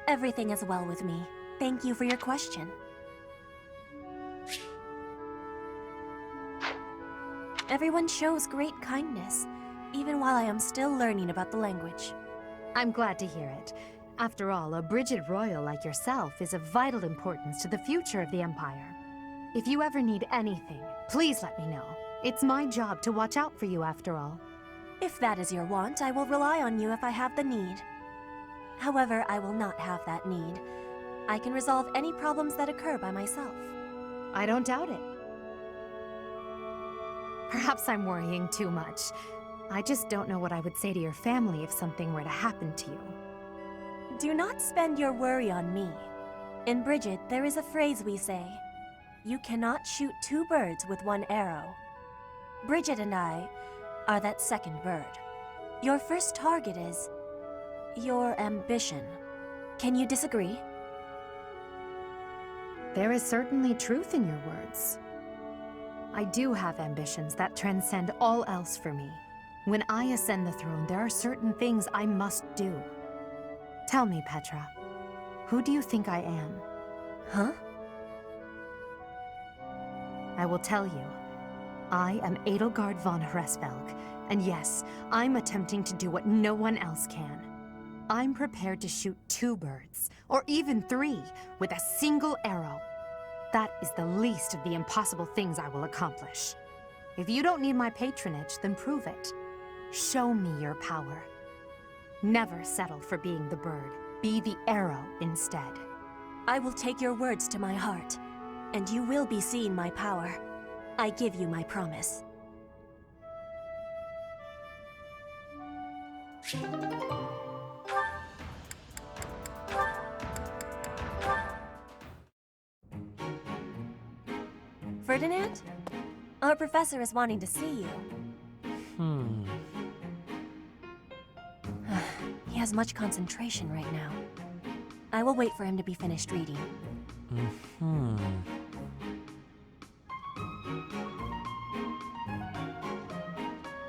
Everything is well with me. Thank you for your question. Everyone shows great kindness, even while I am still learning about the language. I'm glad to hear it. After all, a Brigid royal like yourself is of vital importance to the future of the Empire. If you ever need anything, please let me know. It's my job to watch out for you after all. If that is your want, I will rely on you if I have the need. However, I will not have that need. I can resolve any problems that occur by myself. I don't doubt it. Perhaps I'm worrying too much. I just don't know what I would say to your family if something were to happen to you. Do not spend your worry on me. In Brigid, there is a phrase we say. You cannot shoot two birds with one arrow. Brigid and I are that second bird. Your first target is your ambition. Can you disagree? There is certainly truth in your words. I do have ambitions that transcend all else for me. When I ascend the throne, there are certain things I must do. Tell me, Petra, who do you think I am? Huh? I will tell you. I am Edelgard von Hresvelg, and yes, I'm attempting to do what no one else can. I'm prepared to shoot two birds, or even three, with a single arrow. That is the least of the impossible things I will accomplish. If you don't need my patronage, then prove it. Show me your power. Never settle for being the bird. Be the arrow instead. I will take your words to my heart, and you will be seeing my power. I give you my promise. Ferdinand? Our professor is wanting to see you. He has much concentration right now. I will wait for him to be finished reading.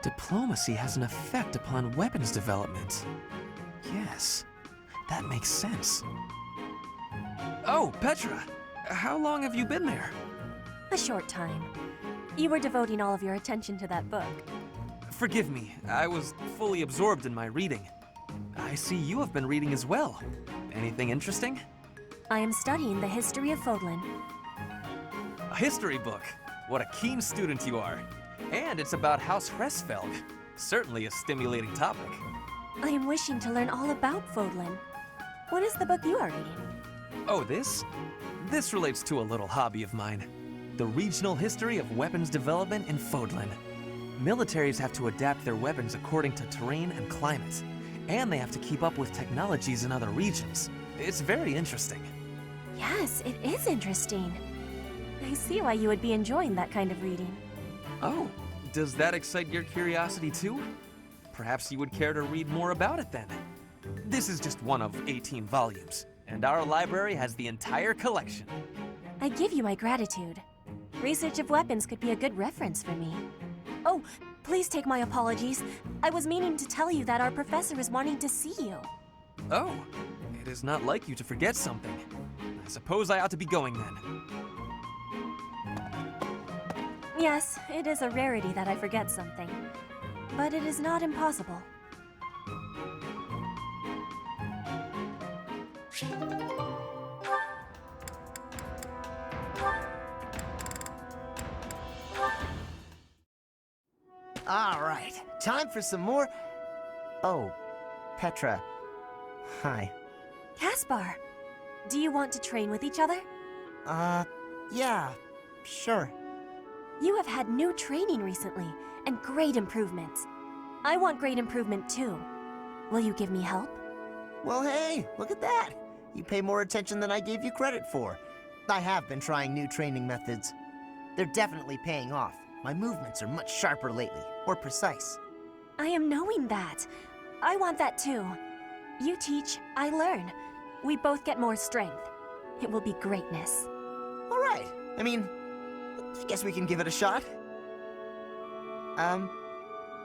Diplomacy has an effect upon weapons development. Yes, that makes sense. Oh, Petra! How long have you been there? A short time. You were devoting all of your attention to that book. Forgive me, I was fully absorbed in my reading. I see you have been reading as well. Anything interesting? I am studying the history of Fodlan. A history book. What a keen student you are. And it's about House Hresvelg. Certainly a stimulating topic. I am wishing to learn all about Fodlan. What is the book you are reading? Oh, this? This relates to a little hobby of mine. The regional history of weapons development in Fodlan. Militaries have to adapt their weapons according to terrain and climate. And they have to keep up with technologies in other regions. It's very interesting. Yes, it is interesting. I see why you would be enjoying that kind of reading. Oh, does that excite your curiosity too? Perhaps you would care to read more about it then. This is just one of 18 volumes, and our library has the entire collection. I give you my gratitude. Research of weapons could be a good reference for me. Oh, please take my apologies. I was meaning to tell you that our professor is wanting to see you. Oh, it is not like you to forget something. I suppose I ought to be going then. Yes, it is a rarity that I forget something. But it is not impossible. All right, time for some more... Oh, Petra. Hi. Caspar, do you want to train with each other? Yeah, sure. You have had new training recently, and great improvements. I want great improvement too. Will you give me help? Well, hey, look at that. You pay more attention than I gave you credit for. I have been trying new training methods. They're definitely paying off. My movements are much sharper lately, more precise. I am knowing that. I want that too. You teach, I learn. We both get more strength. It will be greatness. All right. I guess we can give it a shot.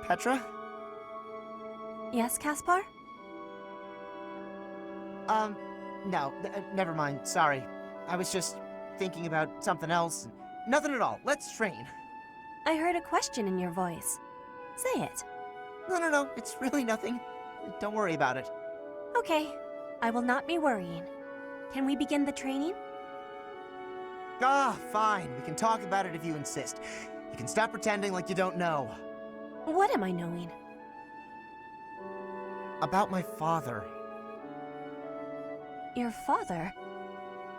Petra? Yes, Caspar? No, never mind, sorry. I was just thinking about something else. Nothing at all, let's train. I heard a question in your voice. Say it. No, it's really nothing. Don't worry about it. Okay, I will not be worrying. Can we begin the training? Ah, fine. We can talk about it if you insist. You can stop pretending like you don't know. What am I knowing? About my father. Your father?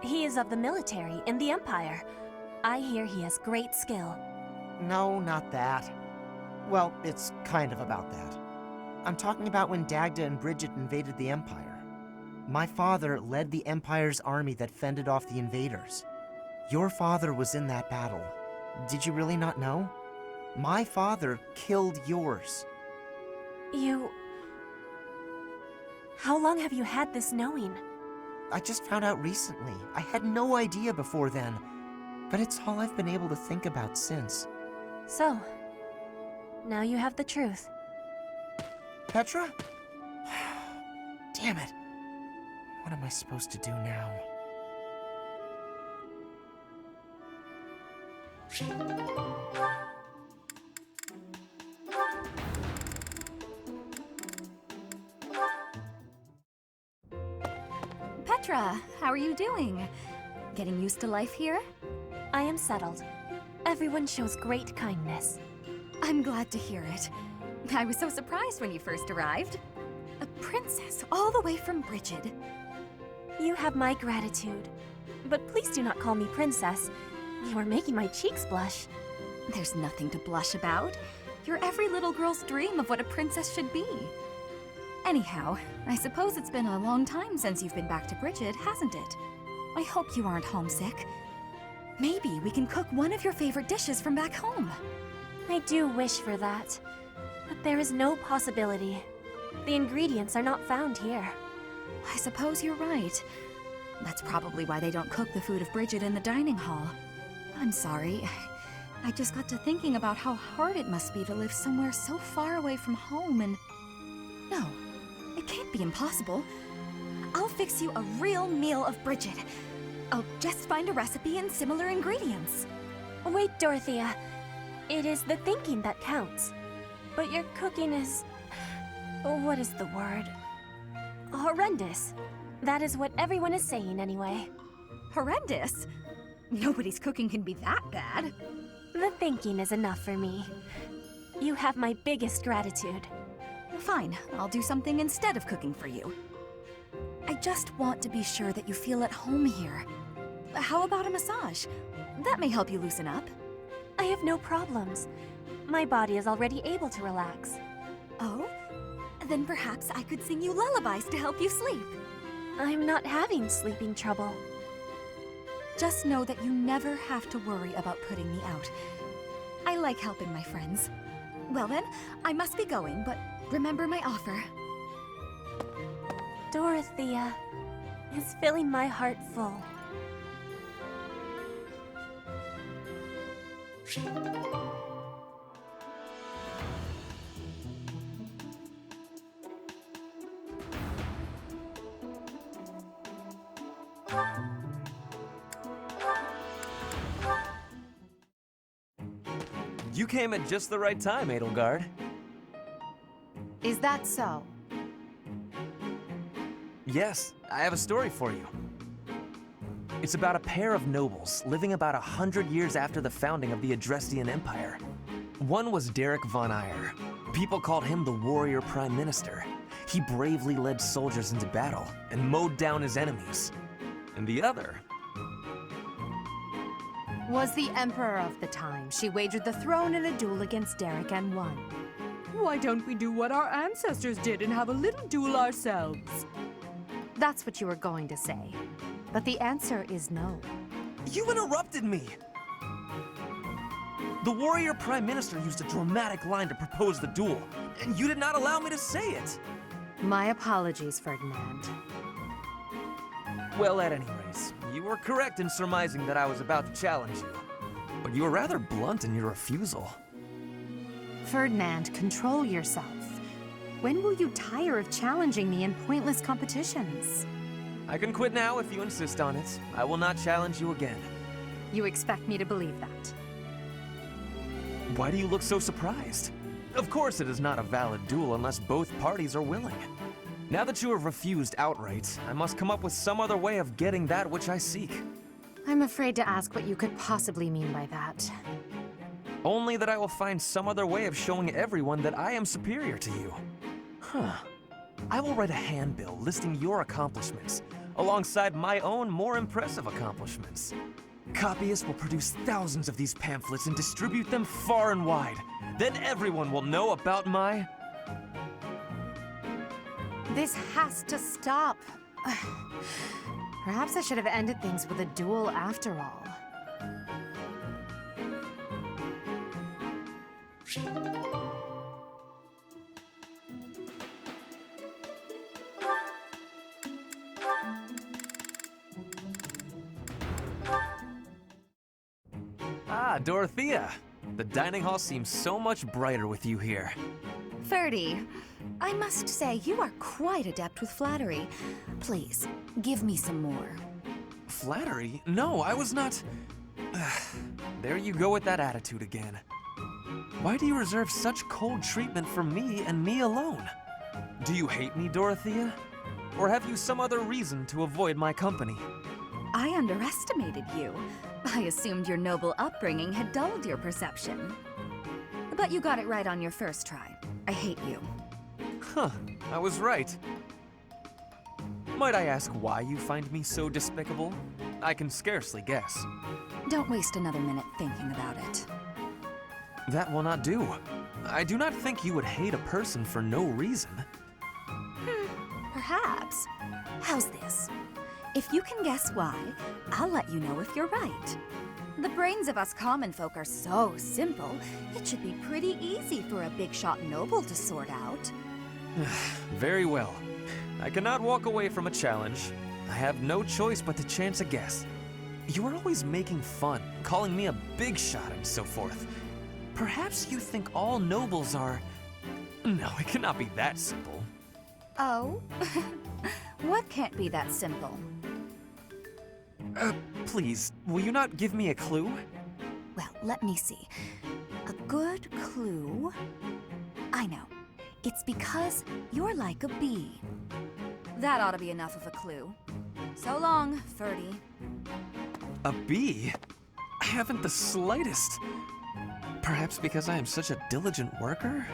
He is of the military in the Empire. I hear he has great skill. No, not that. Well, it's kind of about that. I'm talking about when Dagda and Bridget invaded the Empire. My father led the Empire's army that fended off the invaders. Your father was in that battle. Did you really not know? My father killed yours. You... How long have you had this knowing? I just found out recently. I had no idea before then. But it's all I've been able to think about since. So, now you have the truth. Petra? Damn it. What am I supposed to do now? Petra, how are you doing? Getting used to life here? I am settled. Everyone shows great kindness. I'm glad to hear it. I was so surprised when you first arrived. A princess all the way from Bridget. You have my gratitude. But please do not call me princess. You are making my cheeks blush. There's nothing to blush about. You're every little girl's dream of what a princess should be. Anyhow, I suppose it's been a long time since you've been back to Bridget, hasn't it? I hope you aren't homesick. Maybe we can cook one of your favorite dishes from back home. I do wish for that. But there is no possibility. The ingredients are not found here. I suppose you're right. That's probably why they don't cook the food of Bridget in the dining hall. I'm sorry. I just got to thinking about how hard it must be to live somewhere so far away from home and... No, it can't be impossible. I'll fix you a real meal of Bridget. I'll just find a recipe and similar ingredients. Wait, Dorothea. It is the thinking that counts. But your cooking is... What is the word? Horrendous. That is what everyone is saying anyway. Horrendous? Nobody's cooking can be that bad. The thinking is enough for me. You have my biggest gratitude. Fine, I'll do something instead of cooking for you. I just want to be sure that you feel at home here. How about a massage? That may help you loosen up. I have no problems. My body is already able to relax. Oh? Then perhaps I could sing you lullabies to help you sleep. I'm not having sleeping trouble. Just know that you never have to worry about putting me out. I like helping my friends. Well then, I must be going, but remember my offer. Dorothea is filling my heart full. You came at just the right time, Edelgard. Is that so? Yes, I have a story for you. It's about a pair of nobles living about 100 years after the founding of the Adrestian Empire. One was Derek von Eyre. People called him the warrior prime minister. He bravely led soldiers into battle and mowed down his enemies. And the other Was the emperor of the time. She wagered the throne in a duel against Derek and won. Why don't we do what our ancestors did and have a little duel ourselves? That's what you were going to say. But the answer is no. You interrupted me! The warrior prime minister used a dramatic line to propose the duel, and you did not allow me to say it! My apologies, Ferdinand. Well, at any rate, you were correct in surmising that I was about to challenge you. But you were rather blunt in your refusal. Ferdinand, control yourself. When will you tire of challenging me in pointless competitions? I can quit now if you insist on it. I will not challenge you again. You expect me to believe that? Why do you look so surprised? Of course it is not a valid duel unless both parties are willing. Now that you have refused outright, I must come up with some other way of getting that which I seek. I'm afraid to ask what you could possibly mean by that. Only that I will find some other way of showing everyone that I am superior to you. Huh. I will write a handbill listing your accomplishments, alongside my own more impressive accomplishments. Copyists will produce thousands of these pamphlets and distribute them far and wide. Then everyone will know about my... This has to stop. Perhaps I should have ended things with a duel after all. Ah, Dorothea. The dining hall seems so much brighter with you here. Ferdy, I must say you are quite adept with flattery. Please, give me some more. Flattery? No, I was not... There you go with that attitude again. Why do you reserve such cold treatment for me and me alone? Do you hate me, Dorothea? Or have you some other reason to avoid my company? I underestimated you. I assumed your noble upbringing had dulled your perception. But you got it right on your first try. I hate you. Huh, I was right. Might I ask why you find me so despicable? I can scarcely guess. Don't waste another minute thinking about it. That will not do. I do not think you would hate a person for no reason. Perhaps. How's this? If you can guess why, I'll let you know if you're right. The brains of us common folk are so simple, it should be pretty easy for a big shot noble to sort out. Very well. I cannot walk away from a challenge. I have no choice but to chance a guess. You are always making fun, calling me a big shot and so forth. Perhaps you think all nobles are... No, it cannot be that simple. Oh? What can't be that simple? Please, will you not give me a clue? Well, let me see. A good clue? I know. It's because you're like a bee. That ought to be enough of a clue. So long, Ferdy. A bee? I haven't the slightest. Perhaps because I am such a diligent worker?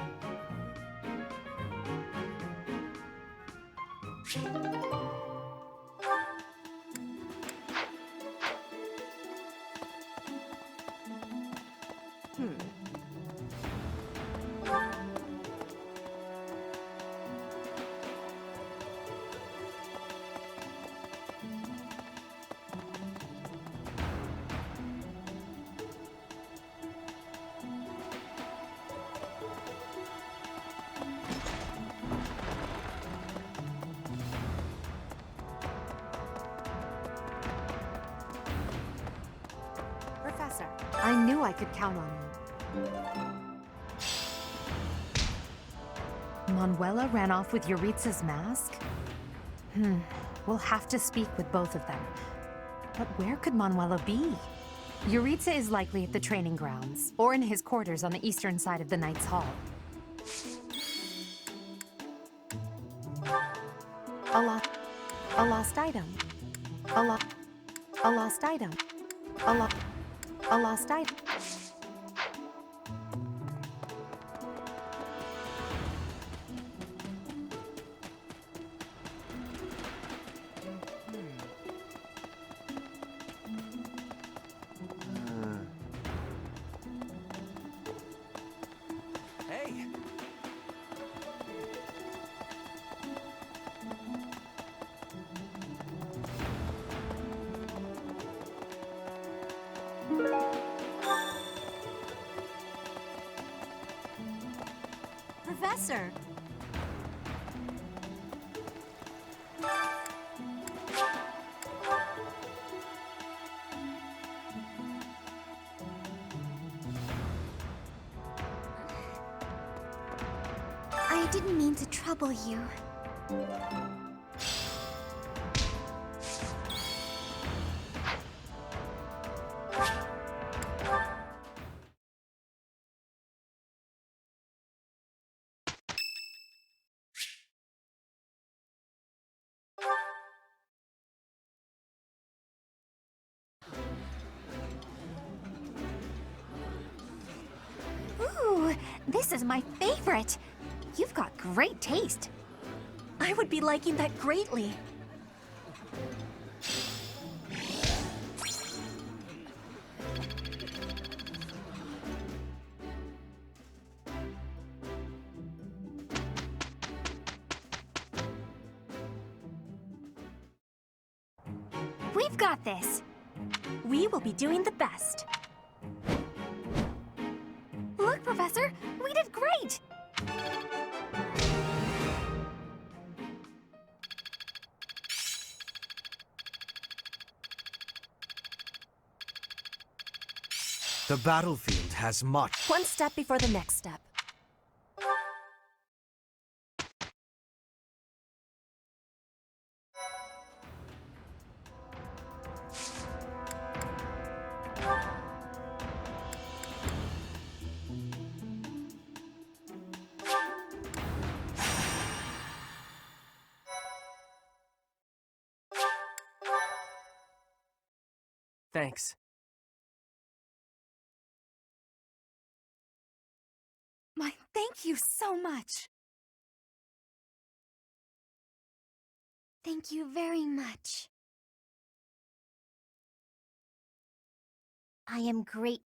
Professor, I knew I could count on you. Manuela ran off with Yuritsa's mask? We'll have to speak with both of them. But where could Manuela be? Yuritsa is likely at the training grounds, or in his quarters on the eastern side of the Knight's Hall. A lost item. A lost item. A lost item. Hey! Professor! I didn't mean to trouble you. This is my favorite. You've got great taste. I would be liking that greatly. We've got this. We will be doing the best. Look, Professor, we did great. The battlefield has much. One step before the next step. Thanks. My thank you so much. Thank you very much. I am great.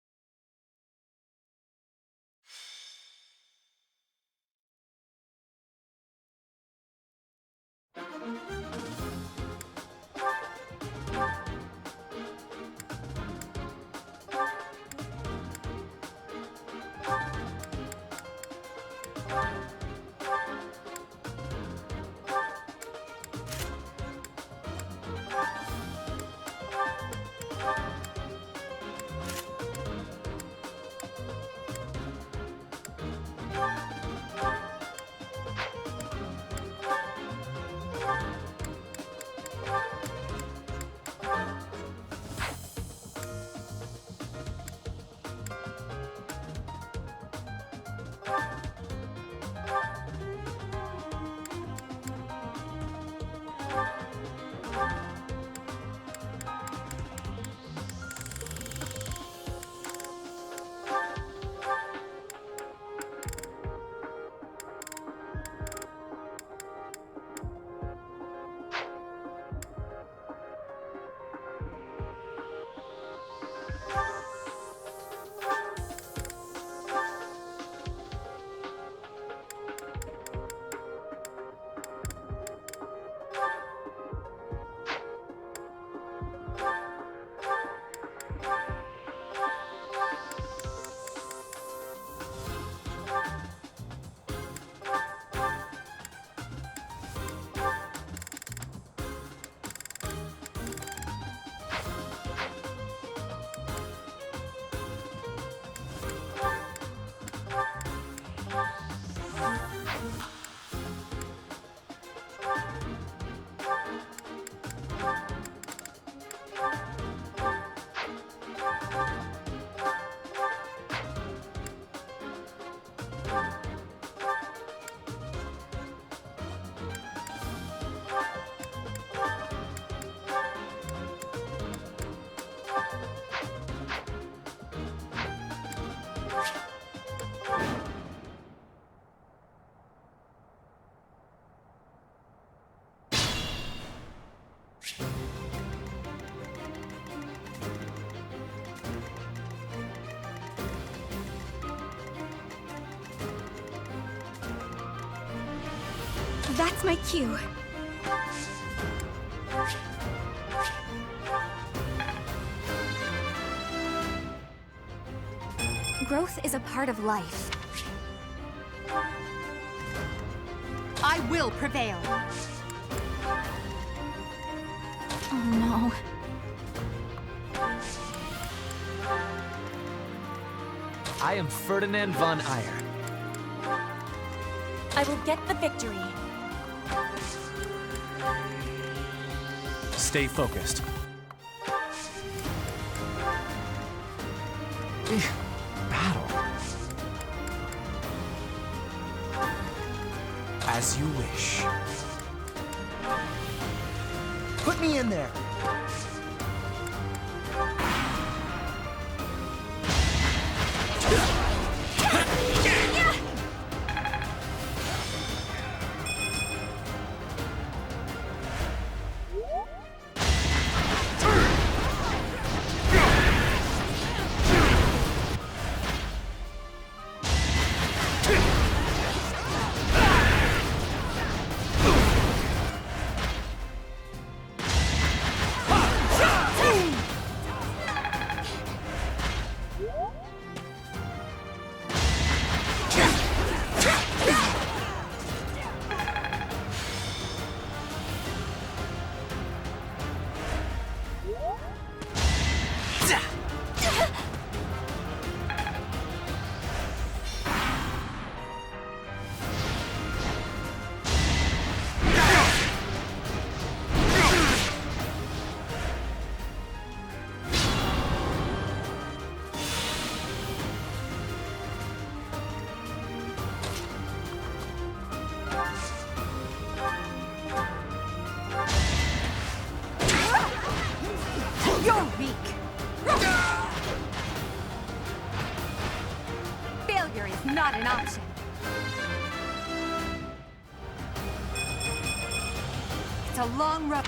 That's my cue. Growth is a part of life. I will prevail. Oh no. I am Ferdinand von Eyre. I will get the victory. Stay focused. Battle. As you wish. Put me in there. is not an option. It's a long road.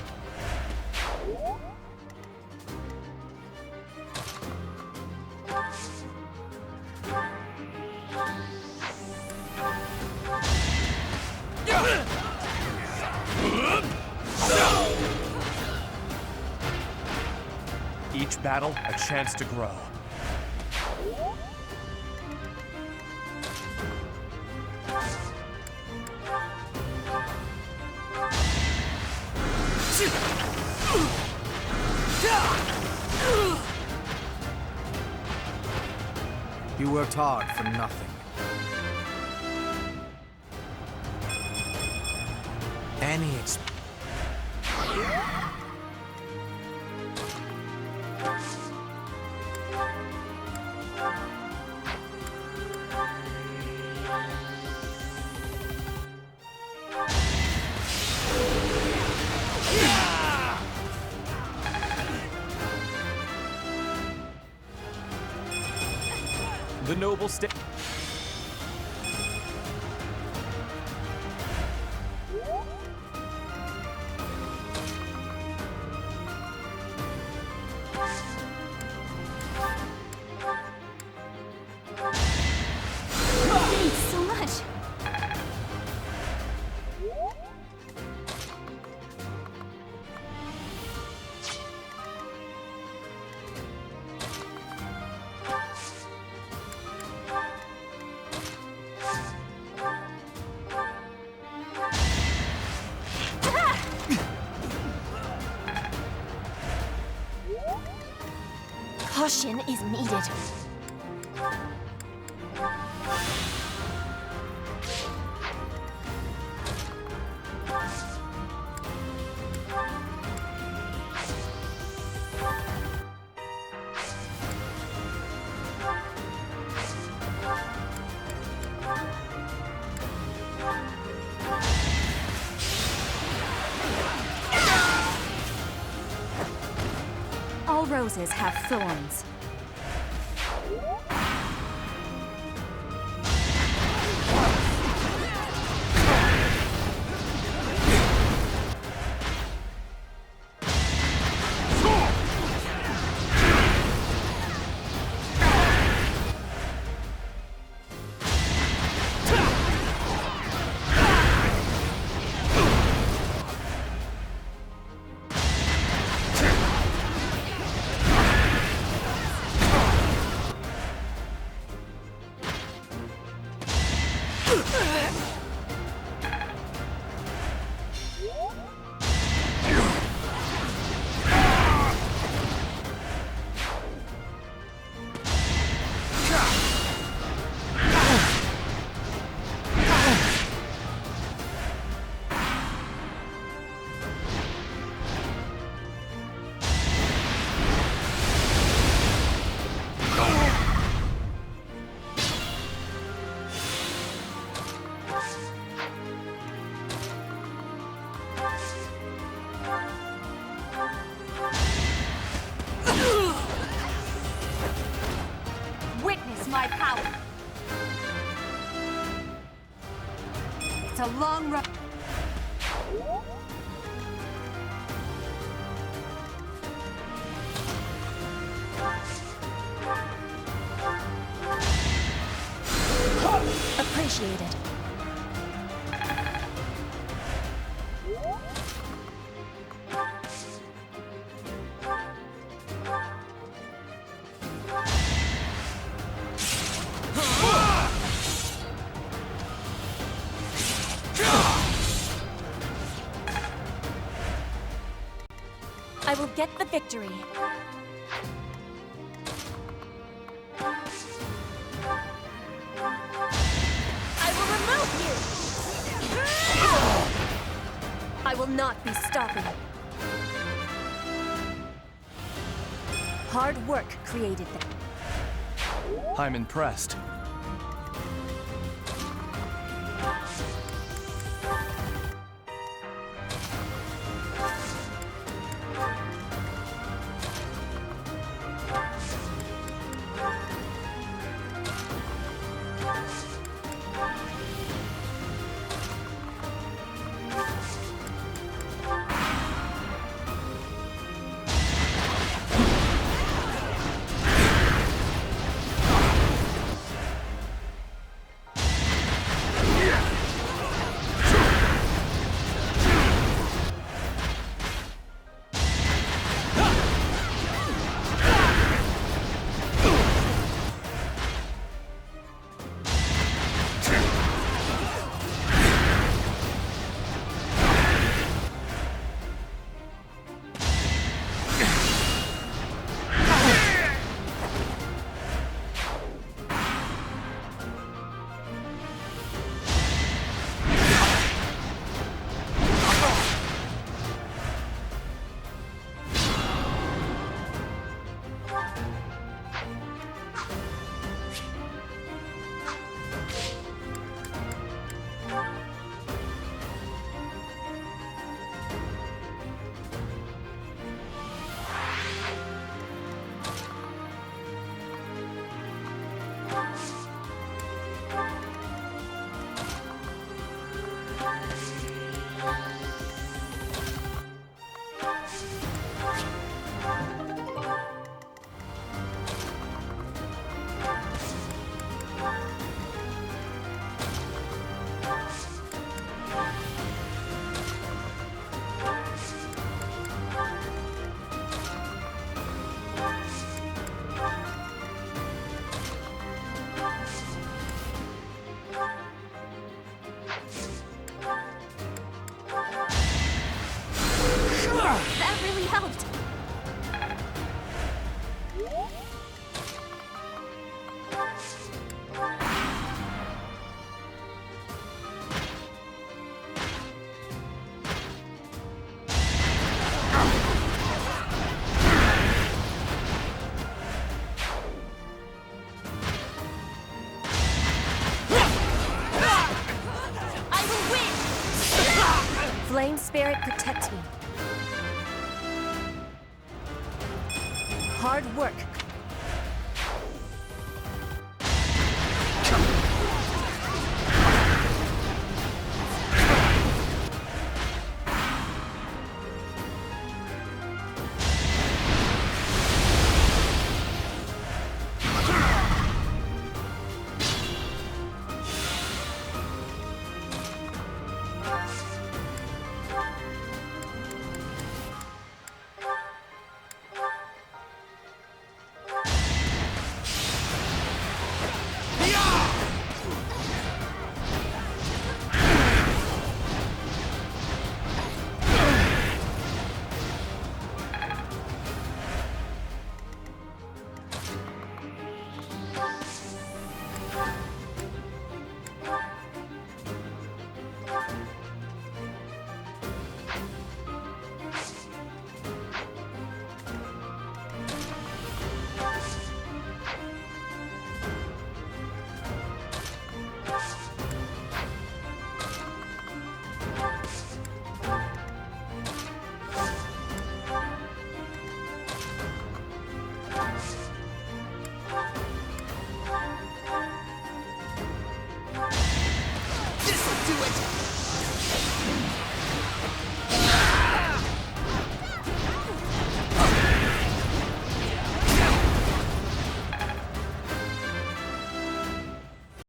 Each battle, a chance to grow. You worked hard for nothing. Any The noble state. Thanks so much. Caution is needed. All roses have thorns. Witness my power. It's a long road. Appreciated. I will get the victory. I will remove you! I will not be stopping. Hard work created them. I'm impressed. spirit protect me. Hard work